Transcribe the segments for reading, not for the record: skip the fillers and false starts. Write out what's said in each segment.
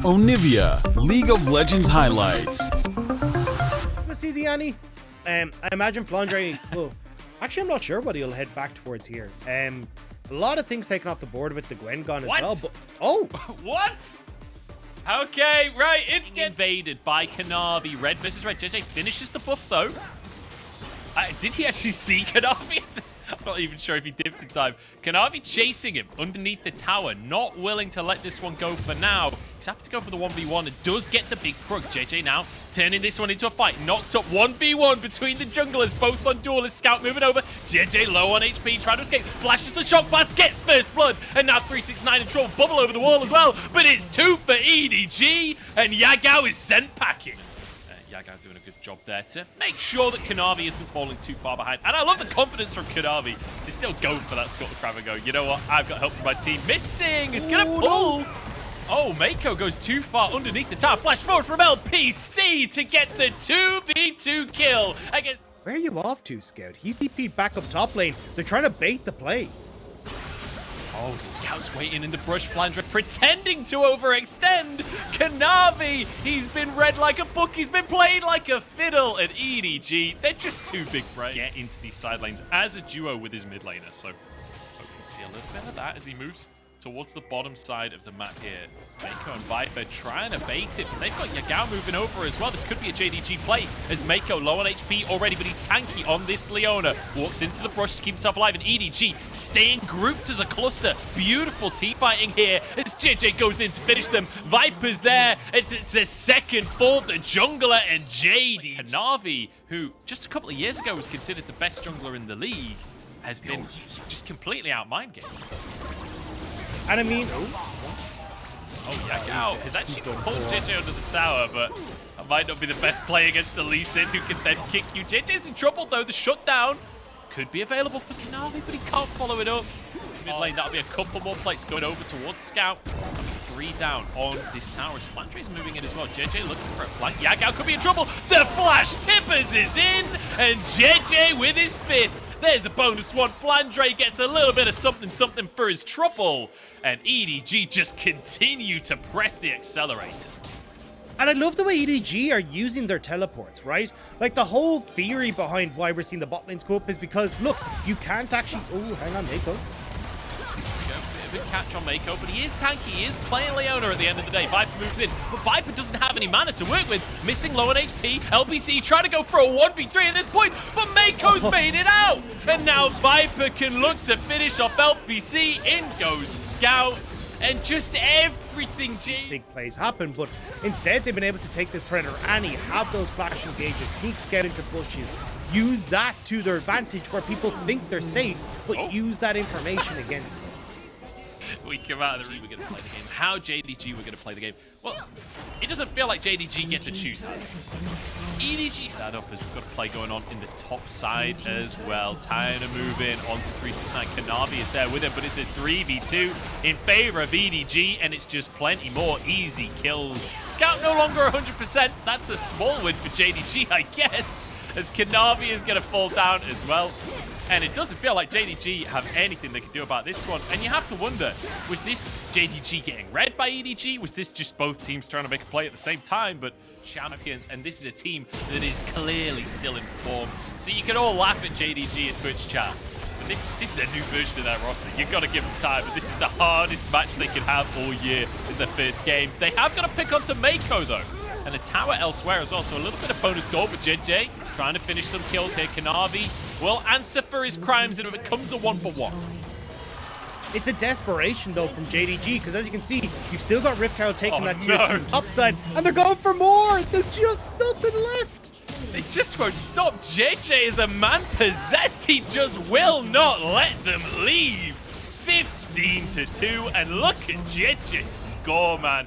Onivia, League of Legends highlights. Let's see the Annie. I imagine Flandre will... Actually, I'm not sure what he'll head back towards here. A lot of things taken off the board with the Gwen gone as well. But, oh! What? Okay, right, it's getting invaded by Kanavi. Red versus Red. JJ finishes the buff, though. Did he actually see Kanavi? I'm not even sure if he dipped in time. Kanavi chasing him underneath the tower, not willing to let this one go for now. He's happy to go for the 1v1 and does get the big crook. JJ now turning this one into a fight. Knocked up 1v1 between the junglers, both on duelist. Scout moving over. JJ low on HP, trying to escape. Flashes the shock blast, gets first blood. And now 369 in trouble. Bubble over the wall as well. But it's 2 for EDG. And Yagao is sent packing. Yagao doing a good job there to make sure that Kanavi isn't falling too far behind. And I love the confidence from Kanavi to still go for that Scuttle Crab and go, you know what, I've got help from my team. Missing, it's gonna pull. No. Oh, Mako goes too far underneath the tower. Flash forward from LPC to get the 2v2 kill against... Where are you off to, Scout? He's DP'd back up top lane. They're trying to bait the play. Oh, Scout's waiting in the brush, Flandre pretending to overextend. Kanavi, he's been read like a book. He's been played like a fiddle at EDG. They're just too big for it. Get into these side lanes as a duo with his mid laner. So hoping to see a little bit of that as he moves towards the bottom side of the map here. Mako and Viper trying to bait it, but they've got Yagao moving over as well. This could be a JDG play as Mako low on HP already, but he's tanky on this Leona. Walks into the brush to keep himself alive, and EDG staying grouped as a cluster. Beautiful team fighting here as JJ goes in to finish them. Viper's there. It's a second for the jungler and JD. Kanavi, who just a couple of years ago was considered the best jungler in the league, has been just completely out-mind game. And I mean... Oh, Yagao has actually pulled JJ under the tower, but that might not be the best play against a Lee Sin who can then kick you. JJ's in trouble, though. The shutdown could be available for Kanavi, but he can't follow it up. Mid lane, that'll be a couple more plates going over towards Scout. 3 down on this tower. Flandre's moving in as well. JJ looking for a flank. Yagao could be in trouble. The flash tippers is in, and JJ with his 5th. There's a bonus one. Flandre gets a little bit of something for his trouble. And EDG just continue to press the accelerator. And I love the way EDG are using their teleports, right? Like, the whole theory behind why we're seeing the bot lane scope is because, look, you can't actually... Oh, hang on, Mako. Bit of a catch on Mako, but he is tanky. He is playing Leona at the end of the day. Viper moves in, but Viper doesn't have any mana to work with. Missing low on HP. LPC trying to go for a 1v3 at this point, but Mako's made it out. And now Viper can look to finish off LPC. In goes Scout. And just everything, big plays happen, but instead they've been able to take this Predator Annie, have those flash engages, sneak Scout into bushes, use that to their advantage where people think they're safe, but use that information against them. We come out of the room, we're going to play the game. How JDG we're going to play the game? Well, it doesn't feel like JDG gets to choose how. EDG that up as we've got a play going on in the top side as well. Trying to move in onto 369. Kanavi is there with him, but it's a 3v2 in favor of EDG, and it's just plenty more easy kills. Scout no longer 100%. That's a small win for JDG, I guess, as Kanavi is going to fall down as well. And it doesn't feel like JDG have anything they can do about this one. And you have to wonder, was this JDG getting read by EDG? Was this just both teams trying to make a play at the same time? But champions, and this is a team that is clearly still in form. So you can all laugh at JDG in Twitch chat. But this is a new version of their roster. You've got to give them time. But this is the hardest match they could have all year. Is their first game. They have got to pick onto Mako, though. And a tower elsewhere as well, so a little bit of bonus goal for JJ. Trying to finish some kills here. Kanavi will answer for his crimes, and it becomes a 1-for-1. It's a desperation, though, from JDG, because as you can see, you've still got Rift Herald taking that tier 2 top side, and they're going for more! There's just nothing left! They just won't stop. JJ is a man possessed. He just will not let them leave. 15-2, and look at JJ score, man.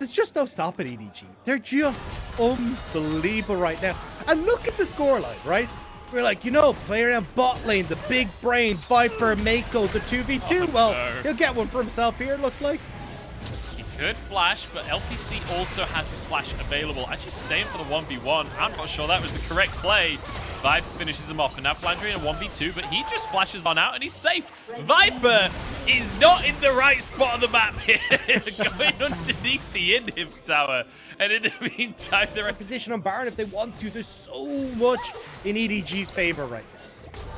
There's just no stopping EDG. They're just unbelievable right now. And look at the scoreline, right? We're like, you know, play around bot lane, the big brain, Viper, Mako, the 2v2. Well, he'll get one for himself here, looks like. He Good flash, but LPC also has his flash available. Actually staying for the 1v1. I'm not sure that was the correct play. Viper finishes him off, and now Flandre in a 1v2, but he just flashes on out and he's safe. Viper is not in the right spot on the map here, going underneath the inhib tower. And in the meantime, the rest Position on Baron if they want to. There's so much in EDG's favor right now.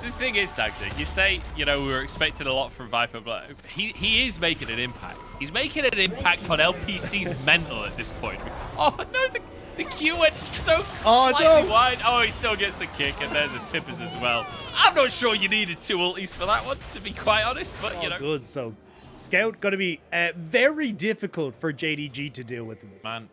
The thing is, Dagda, you say, you know, we were expecting a lot from Viper, but he is making an impact. He's making an impact on LPC's mental at this point. Oh, no, the Q went so slightly wide. Oh, he still gets the kick, and there's the tippers as well. I'm not sure you needed 2 ultis for that one, to be quite honest, but, you know. Good, so Scout going to be very difficult for JDG to deal with in this. Man,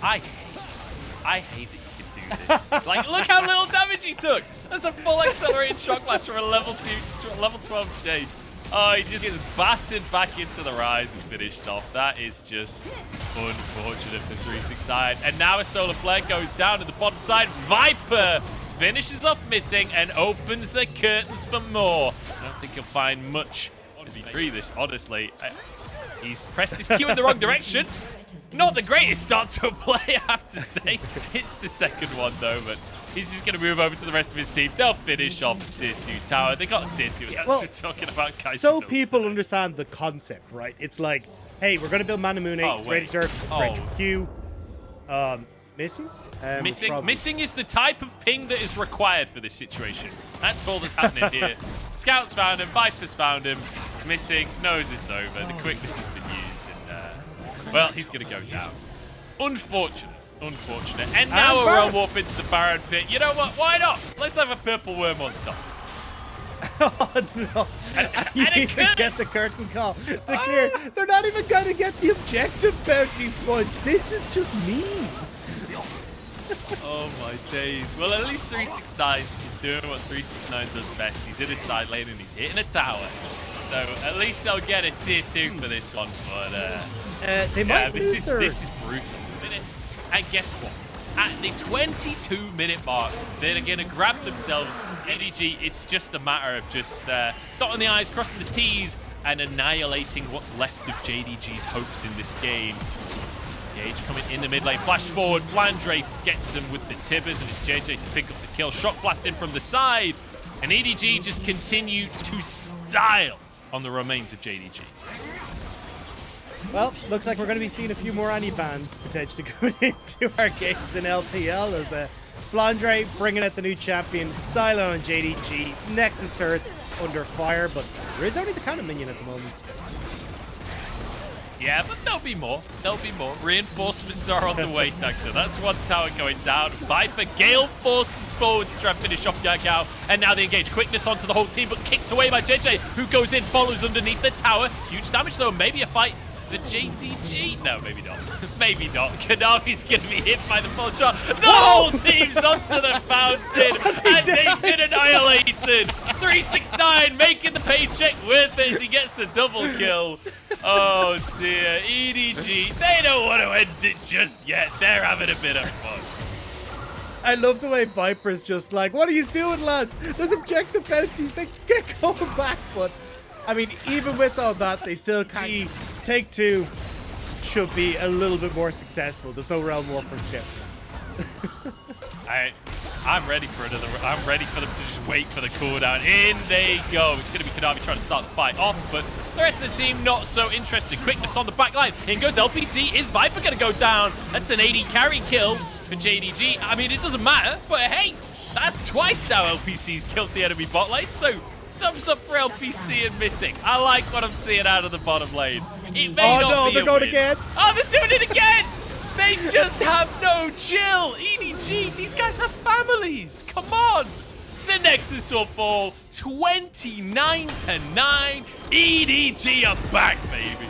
I hate that you can do this. Like, look how little damage he took. That's a full accelerated shock blast from a level 2 to a level 12 chase. Oh, he just gets battered back into the rise and finished off. That is just unfortunate for 369. And now a solar flare goes down to the bottom side. Viper finishes off missing and opens the curtains for more. I don't think he'll find much as he threw this, honestly. He's pressed his Q in the wrong direction. Not the greatest start to a play, I have to say. It's the second one, though, but he's just going to move over to the rest of his team. They'll finish off the tier 2 tower. They got tier 2. That's what we're talking about, guys. So people understand the concept, right? It's like, hey, we're going to build Manamune, ready to Q. Missing? Missing is the type of ping that is required for this situation. That's all that's happening here. Scouts found him. Viper's found him. Missing knows it's over. The quickness has been used. Well, he's going to go down. Unfortunate. And now we're on warp into the Baron pit. You know what? Why not? Let's have a purple worm on top. Oh, no. You need to get the curtain call to clear. They're not even going to get the objective bounties punch. This is just mean. Oh, my days. Well, at least 369 is doing what 369 does best. He's in his side lane and he's hitting a tower. So at least they'll get a tier 2 for this one. But they might lose this is brutal. And guess what? At the 22-minute mark, they're going to grab themselves EDG. It's just a matter of just dotting the I's, crossing the T's, and annihilating what's left of JDG's hopes in this game. Gage coming in the mid lane, flash forward. Flandre gets him with the tibbers, and it's JJ to pick up the kill. Shot blast in from the side, and EDG just continue to style on the remains of JDG. Well, looks like we're going to be seeing a few more Annie bans potentially going into our games in LPL as Flandre bringing out the new champion, styling on JDG. Nexus turrets under fire, but there is only the counter minion at the moment. Yeah, but there'll be more. Reinforcements are on the way, Doctor. That's one tower going down. Viper, Gale forces forward to try and finish off Yagao. And now they engage quickness onto the whole team, but kicked away by JJ, who goes in, follows underneath the tower. Huge damage, though. Maybe a fight. The JDG? No, maybe not. Maybe not. Kanavi's going to be hit by the full shot. The whole team's onto the fountain, and they've been annihilated. 369 making the paycheck worth it as he gets a double kill. Oh, dear. EDG, they don't want to end it just yet. They're having a bit of fun. I love the way Viper's just like, what are you doing, lads? There's objective bounties. They get going back, but I mean, even with all that, they still can't. Take 2 should be a little bit more successful. There's no realm war for Skip. I'm ready for another. I'm ready for them to just wait for the cooldown. In they go. It's going to be Kanavi trying to start the fight off, but the rest of the team not so interested. Quickness on the back line. In goes LPC. Is Viper going to go down? That's an 80 carry kill for JDG. I mean, it doesn't matter, but hey, that's twice now LPC's killed the enemy bot lane, so thumbs up for LPC and missing. I like what I'm seeing out of the bottom lane. It may not be they're going again. Oh, they're doing it again. They just have no chill. EDG, these guys have families. Come on. The Nexus will fall 29-9. EDG are back, baby.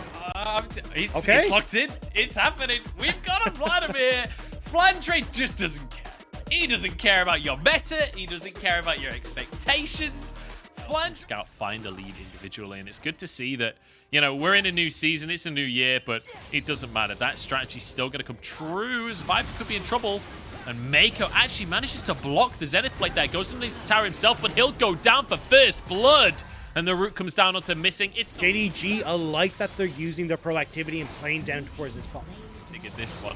It's locked in. It's happening. We've got a Vladimir. Flandre just doesn't care. He doesn't care about your meta. He doesn't care about your expectations. Flandre Scout find a lead individually, and it's good to see that, you know, we're in a new season, it's a new year, but it doesn't matter. That strategy's still going to come true, as Viper could be in trouble. And Mako actually manages to block the Zenith Blade there. Goes underneath the tower himself, but he'll go down for first blood. and the root comes down onto missing. It's JDG, I like that they're using their proactivity and playing down towards this spot. Dig at this one.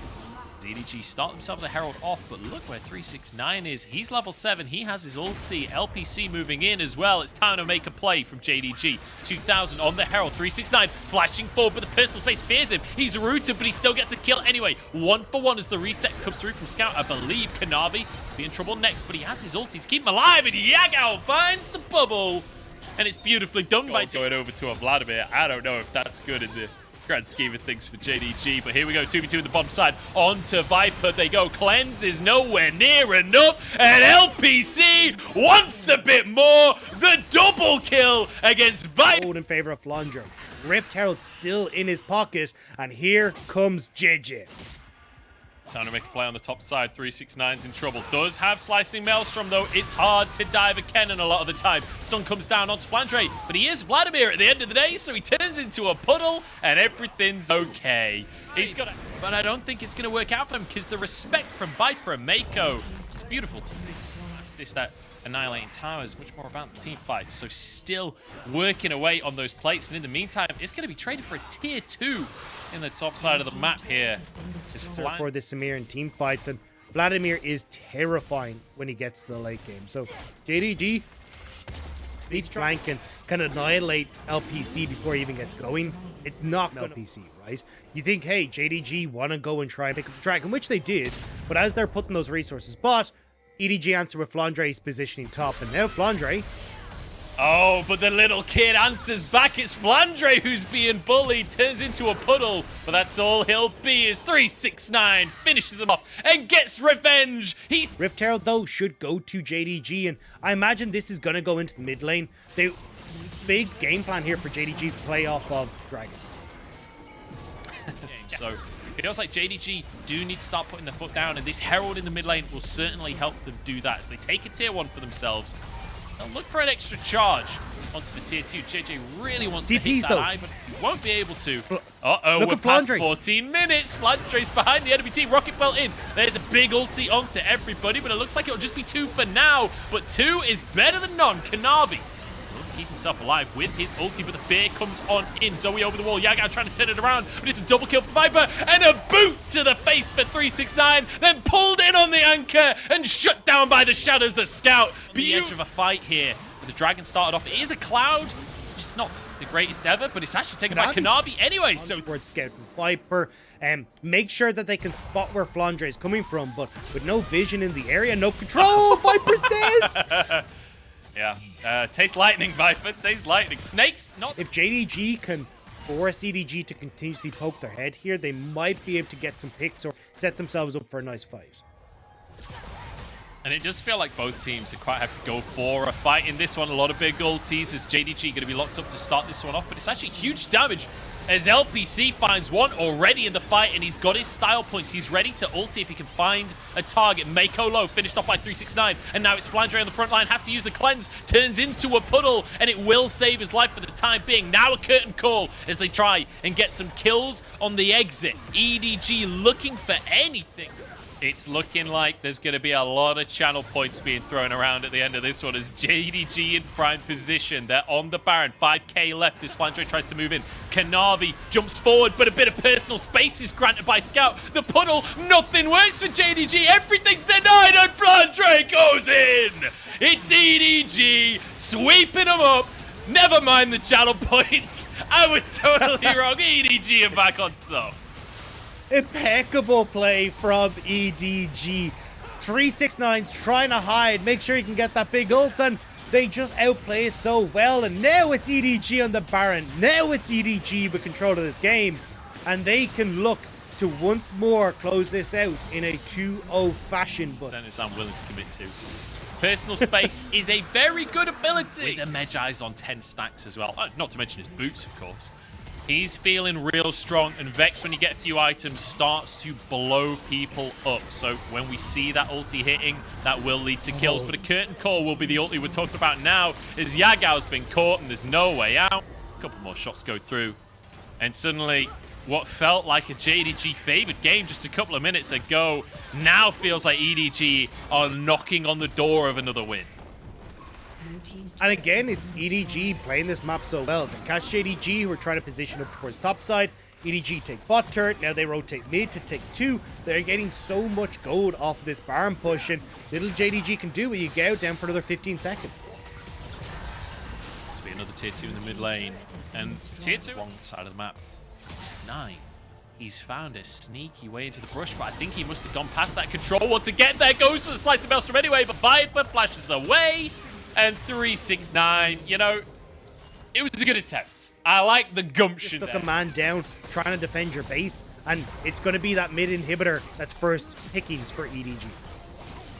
EDG start themselves a Herald off, but look where 369 is. He's level 7. He has his ulti. LPC moving in as well. It's time to make a play from JDG. 2000 on the Herald. 369 flashing forward, but the personal space fears him. He's rooted, but he still gets a kill anyway. 1 for 1 as the reset comes through from Scout. I believe Kanavi be in trouble next, but he has his ulti to keep him alive, and Yagao finds the bubble. And it's beautifully done by going over to a Vladimir. I don't know if that's good in the grand scheme of things for JDG, but here we go, 2v2 in the bottom side, onto Viper they go. Cleanse is nowhere near enough, and LPC wants a bit more. The double kill against Viper. In favor of Flandre. Rift Herald still in his pocket, and here comes JJ. Time to make a play on the top side. 369's in trouble. Does have Slicing Maelstrom, though. It's hard to dive a cannon a lot of the time. Stun comes down onto Flandre, but he is Vladimir at the end of the day, so he turns into a puddle, and everything's okay. He's got but I don't think it's going to work out for him, because the respect from Viper and Mako is beautiful to see. It's just that annihilating towers, much more about the team fight. So still working away on those plates, and in the meantime, it's going to be traded for a tier 2 in the top side of the map here. For the Samir and team fights, and Vladimir is terrifying when he gets to the late game. So JDG needs flank and can annihilate LPC before he even gets going. It's not LPC, right? You think, hey, JDG want to go and try and pick up the dragon, which they did, but as they're putting those resources, but EDG answer with Flandre's positioning top, and now Flandre. Oh, but the little kid answers back. It's Flandre who's being bullied, turns into a puddle, but that's all he'll be. Is 369 finishes him off and gets revenge. Rift Herald though should go to JDG, and I imagine this is gonna go into the mid lane. The big game plan here for JDG's play off of dragons. So it feels like JDG do need to start putting their foot down, and this Herald in the mid lane will certainly help them do that. So they take a tier 1 for themselves. They'll look for an extra charge onto the tier 2. JJ really wants to hit that eye, but he won't be able to. Uh-oh, we're past 14 minutes. Flandre's behind the enemy team. Rocket Belt in. There's a big ulti onto everybody, but it looks like it'll just be 2 for now. But 2 is better than none. Kanavi will keep himself alive with his ulti, but the fear comes on in. Zoe over the wall. Yaga trying to turn it around, but it's a double kill for Viper, and a boot to the face for 369, then pulled in on the anchor and shut down by the shadows of Scout. The edge of a fight here. But the dragon started off. It is a cloud, which is not the greatest ever, but it's actually taken by Kanavi anyway. So towards Scout and Viper, make sure that they can spot where Flandre is coming from, but with no vision in the area, no control. Viper's dead. Yeah, taste lightning, Viper. Taste lightning. Snakes, not. If JDG can force EDG to continuously poke their head here, they might be able to get some picks or set themselves up for a nice fight. And it does feel like both teams quite have to go for a fight in this one. A lot of big ultis as JDG going to be locked up to start this one off, but it's actually huge damage as LPC finds one already in the fight, and he's got his style points. He's ready to ulti if he can find a target. Mako low, finished off by 369, and now it's Flandre on the front line, has to use the cleanse, turns into a puddle, and it will save his life for the time being. Now a curtain call as they try and get some kills on the exit. EDG looking for anything. It's looking like there's going to be a lot of channel points being thrown around at the end of this one as JDG in prime position. They're on the Baron. 5k left as Flandre tries to move in. Kanavi jumps forward, but a bit of personal space is granted by Scout. The puddle, nothing works for JDG. Everything's denied, and Flandre goes in. It's EDG sweeping them up. Never mind the channel points. I was totally wrong. EDG are back on top. Impeccable play from EDG. 369's trying to hide, make sure he can get that big ult, and they just outplay it so well. And now it's EDG on the Baron. Now it's EDG with control of this game, and they can look to once more close this out in a 2-0 fashion. But I'm willing to commit to. Personal space is a very good ability. With the Medjai's on 10 stacks as well. Not to mention his boots, of course. He's feeling real strong, and Vex, when you get a few items, starts to blow people up. So when we see that ulti hitting, that will lead to kills. But a curtain call will be the ulti we're talking about now, as Yagao's been caught and there's no way out. A couple more shots go through, and suddenly what felt like a JDG favored game just a couple of minutes ago now feels like EDG are knocking on the door of another win. And again, it's EDG playing this map so well. They catch JDG, who are trying to position up towards top side. EDG take bot turret, now they rotate mid to take 2. They're getting so much gold off of this Baron push, and little JDG can do what you get out down for another 15 seconds. This will be another tier 2 in the mid lane. And tier 2, wrong side of the map. This is 9. He's found a sneaky way into the brush, but I think he must have gone past that control wall to get there. Goes for the slice of Maelstrom anyway, but Viper flashes away. And 369, you know, it was a good attempt. I like the gumption Just there. took a man down, trying to defend your base, and it's going to be that mid inhibitor that's first pickings for EDG.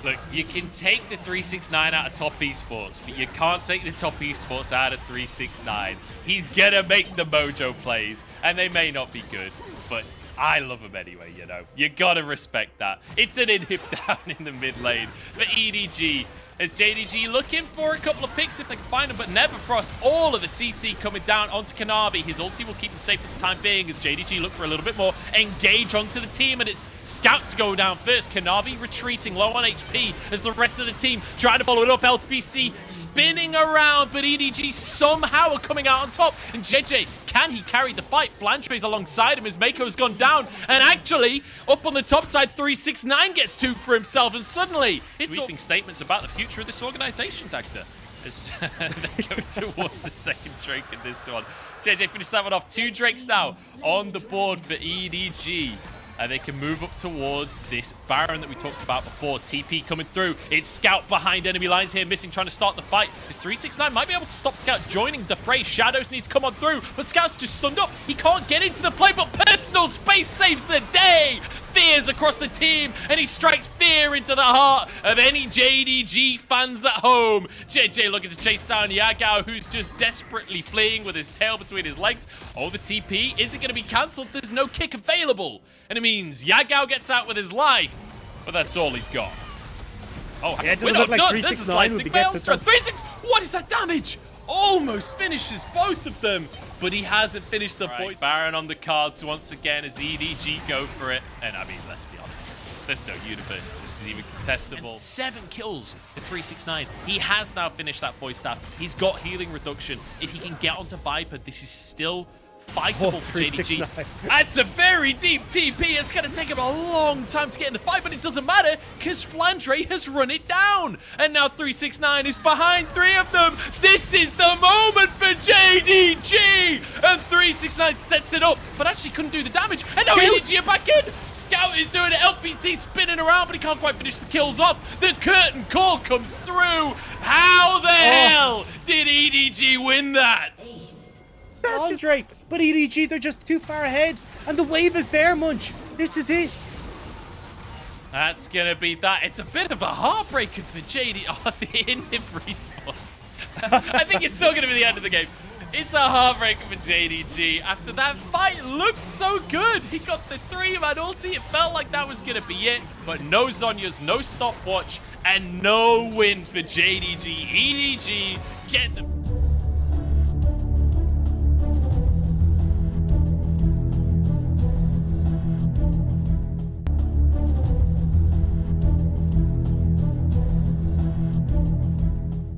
Look, you can take the 369 out of top esports, but you can't take the top esports out of 369. He's gonna make the mojo plays, and they may not be good, but I love him anyway, you know. You gotta respect that. It's an inhib down in the mid lane for EDG. As JDG looking for a couple of picks if they can find them, but never frost. All of the CC coming down onto Kanavi. His ulti will keep him safe for the time being as JDG look for a little bit more engage onto the team, and it's Scout to go down first. Kanavi retreating low on HP as the rest of the team trying to follow it up. LPC spinning around, but EDG somehow are coming out on top. And JJ, can he carry the fight? Blanche's alongside him as Mako's gone down. And actually, up on the top side, 369 gets 2 for himself. And suddenly, it's sweeping statements about the future of this organization, Dagda, as they go towards the second Drake in this one. JJ finished that one off. 2 Drakes now on the board for EDG. And they can move up towards this Baron that we talked about before. TP coming through. It's Scout behind enemy lines here, missing, trying to start the fight. This 369 might be able to stop Scout joining the fray. Shadows needs to come on through, but Scout's just stunned up. He can't get into the play, but personal space saves the day. Fears across the team, and he strikes fear into the heart of any JDG fans at home. JJ looking to chase down Yagao, who's just desperately fleeing with his tail between his legs. Oh, the TP isn't going to be cancelled. There's no kick available, and it means Yagao gets out with his life, but that's all he's got. Oh, yeah, it doesn't look like 369 would be getting the 3-6. What is that damage? Almost finishes both of them, but he hasn't finished the point. Baron on the cards once again as EDG go for it. And I mean, let's be honest, there's no universe this is even contestable. And 7 kills for 369. He has now finished that voice staff. He's got healing reduction. If he can get onto Viper, this is still fightable for JDG. That's a very deep TP. It's going to take him a long time to get in the fight, but it doesn't matter because Flandre has run it down. And now 369 is behind 3 of them. This is the moment for JDG. And 369 sets it up, but actually couldn't do the damage. And now EDG are back in. Scout is doing it. LPC spinning around, but he can't quite finish the kills off. The curtain call comes through. How the hell did EDG win that? Andre, but EDG, they're just too far ahead, and the wave is there, Munch. This is it. That's gonna be that. It's a bit of a heartbreaker for JD. Oh, the inhib response. I think it's still gonna be the end of the game. It's a heartbreaker for JDG. After that fight looked so good. He got the 3-man ulti. It felt like that was gonna be it, but no Zhonya's, no stopwatch, and no win for JDG. EDG get them.